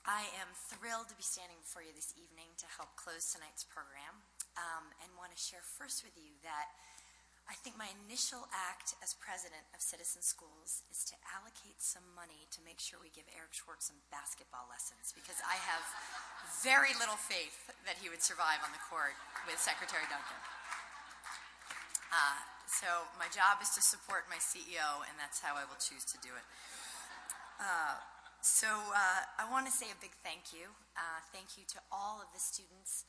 I am thrilled to be standing before you this evening to help close tonight's program, and want to share first with you that I think my initial act as president of Citizen Schools is to allocate some money to make sure we give Eric Schwartz some basketball lessons, because I have very little faith that he would survive on the court with Secretary Duncan. So my job is to support my CEO, and that's how I will choose to do it. So I want to say a big thank you. Thank you to all of the students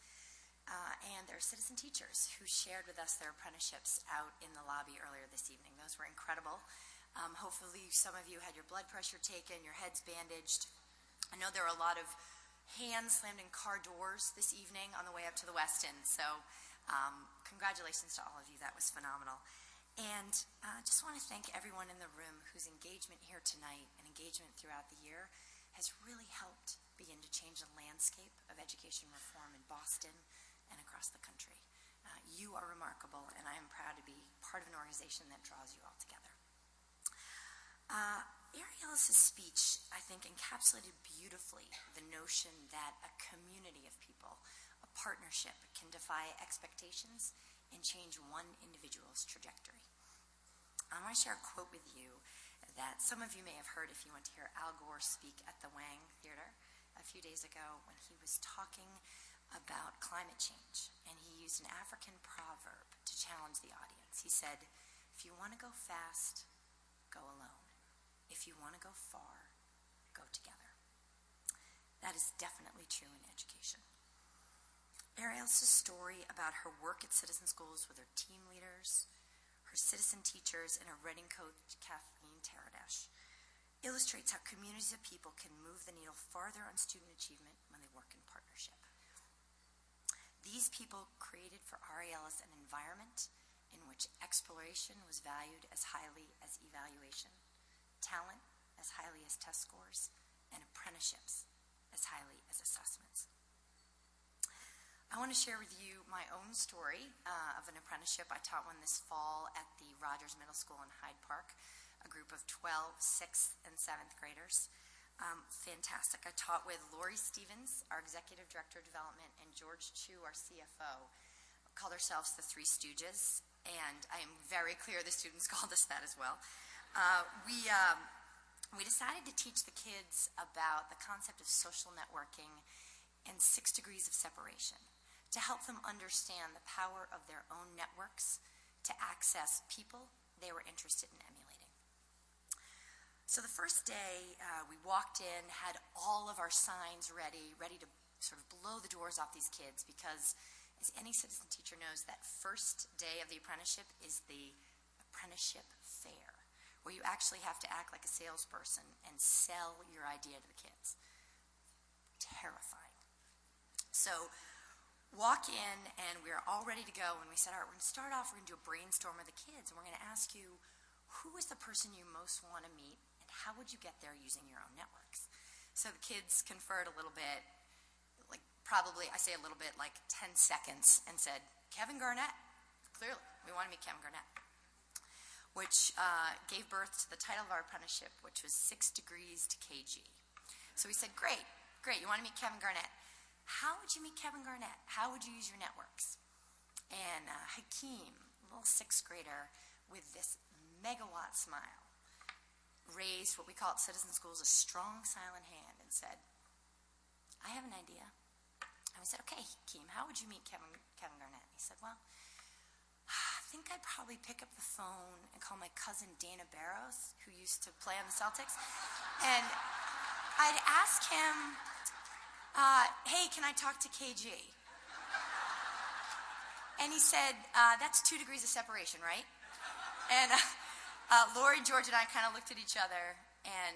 and their citizen teachers who shared with us their apprenticeships out in the lobby earlier this evening. Those were incredible. Hopefully some of you had your blood pressure taken, your heads bandaged. I know there were a lot of hands slammed in car doors this evening on the way up to the West End. So congratulations to all of you. That was phenomenal. And I just want to thank everyone in the room whose engagement here tonight and engagement throughout the year has really helped begin to change the landscape of education reform in Boston and across the country. You are remarkable, and I am proud to be part of an organization that draws you all together. Ariel's speech, I think, encapsulated beautifully the notion that a community of people, a partnership, can defy expectations and change one individual's trajectory. I want to share a quote with you that some of you may have heard if you went to hear Al Gore speak at the Wang Theater a few days ago when he was talking about climate change, and he used an African proverb to challenge the audience. He said, if you want to go fast, go alone. If you want to go far, go together. That is definitely true in education. Ariel's story about her work at Citizen Schools with her team leaders, her citizen teachers, and her writing coach, Kathleen Taradesh, illustrates how communities of people can move the needle farther on student achievement when they work in partnership. These people created for Ariel's an environment in which exploration was valued as highly as evaluation, talent as highly as test scores, and apprenticeships as highly as assessments. I want to share with you my own story of an apprenticeship. I taught one this fall at the Rogers Middle School in Hyde Park, a group of 12 6th and 7th graders. Fantastic. I taught with Lori Stevens, our Executive Director of Development, and George Chu, our CFO. We called ourselves the Three Stooges, and I am very clear the students called us that as well. We decided to teach the kids about the concept of social networking and 6 degrees of separation, to help them understand the power of their own networks to access people they were interested in emulating. So the first day, we walked in, had all of our signs ready to sort of blow the doors off these kids, because as any citizen teacher knows, that first day of the apprenticeship is the apprenticeship fair, where you actually have to act like a salesperson and sell your idea to the kids. Terrifying. So walk in, and we're all ready to go, and we said, all right, we're going to start off, we're going to do a brainstorm with the kids, and we're going to ask you, who is the person you most want to meet, and how would you get there using your own networks? So the kids conferred a little bit, like probably, I say a little bit, like 10 seconds, and said, Kevin Garnett. Clearly, we want to meet Kevin Garnett, which gave birth to the title of our apprenticeship, which was 6 Degrees to KG. So we said, great, you want to meet Kevin Garnett. How would you meet Kevin Garnett? How would you use your networks? And Hakeem, a little 6th grader with this megawatt smile, raised what we call at Citizen Schools a strong silent hand and said, I have an idea. And we said, okay, Hakeem, how would you meet Kevin Garnett? He said, well, I think I'd probably pick up the phone and call my cousin Dana Barros, who used to play on the Celtics, and I'd ask him, hey, can I talk to KG? And he said, that's 2 degrees of separation, right? And Lori, George, and I kind of looked at each other, and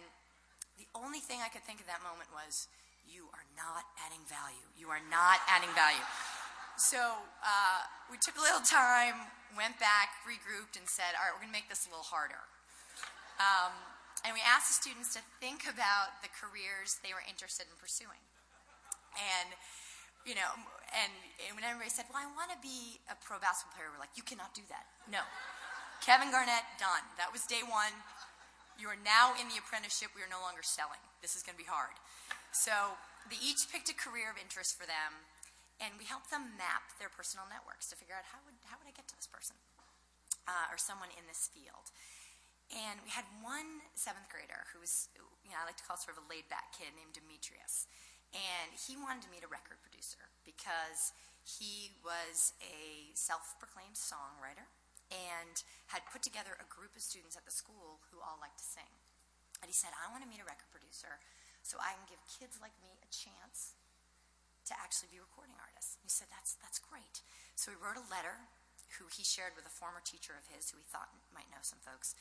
the only thing I could think at that moment was, you are not adding value. You are not adding value. So we took a little time, went back, regrouped, and said, all right, we're going to make this a little harder. And we asked the students to think about the careers they were interested in pursuing. And, you know, and when everybody said, well, I want to be a pro basketball player, we're like, you cannot do that. No. Kevin Garnett, done. That was day one. You are now in the apprenticeship. We are no longer selling. This is going to be hard. So they each picked a career of interest for them, and we helped them map their personal networks to figure out how would I get to this person or someone in this field. And we had one seventh grader who was, I like to call sort of a laid-back kid named Demetrius. And he wanted to meet a record producer because he was a self-proclaimed songwriter and had put together a group of students at the school who all liked to sing. And he said, I want to meet a record producer so I can give kids like me a chance to actually be recording artists. And he said, that's great. So he wrote a letter who he shared with a former teacher of his who he thought might know some folks,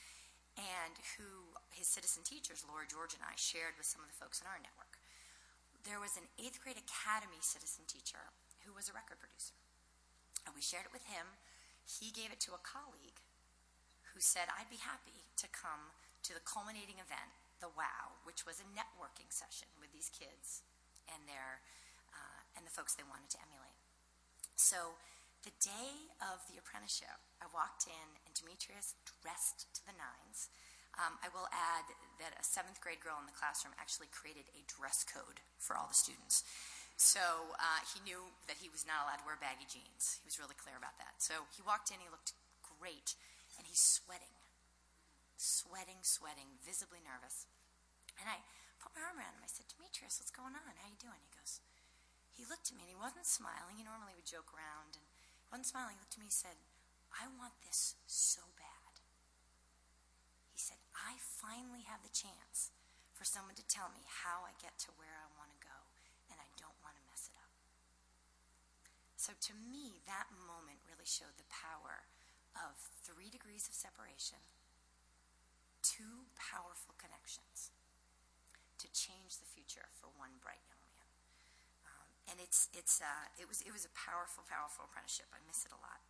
and who his citizen teachers, Laura, George, and I, shared with some of the folks in our network. There was an 8th grade academy citizen teacher who was a record producer. And we shared it with him. He gave it to a colleague who said, I'd be happy to come to the culminating event, the WOW, which was a networking session with these kids and and the folks they wanted to emulate. So the day of the apprenticeship, I walked in, and Demetrius, dressed to the nines. I will add that a 7th grade girl in the classroom actually created a dress code for all the students. So he knew that he was not allowed to wear baggy jeans. He was really clear about that. So he walked in, he looked great, and he's sweating, visibly nervous. And I put my arm around him. I said, Demetrius, what's going on? How you doing? He looked at me, and he wasn't smiling. He normally would joke around, and he wasn't smiling. He looked at me and said, I want this so bad. He said, I finally have the chance for someone to tell me how I get to where I want to go, and I don't want to mess it up. So to me, that moment really showed the power of 3 degrees of separation, 2 powerful connections to change the future for one bright young man. And it was a powerful apprenticeship. I miss it a lot.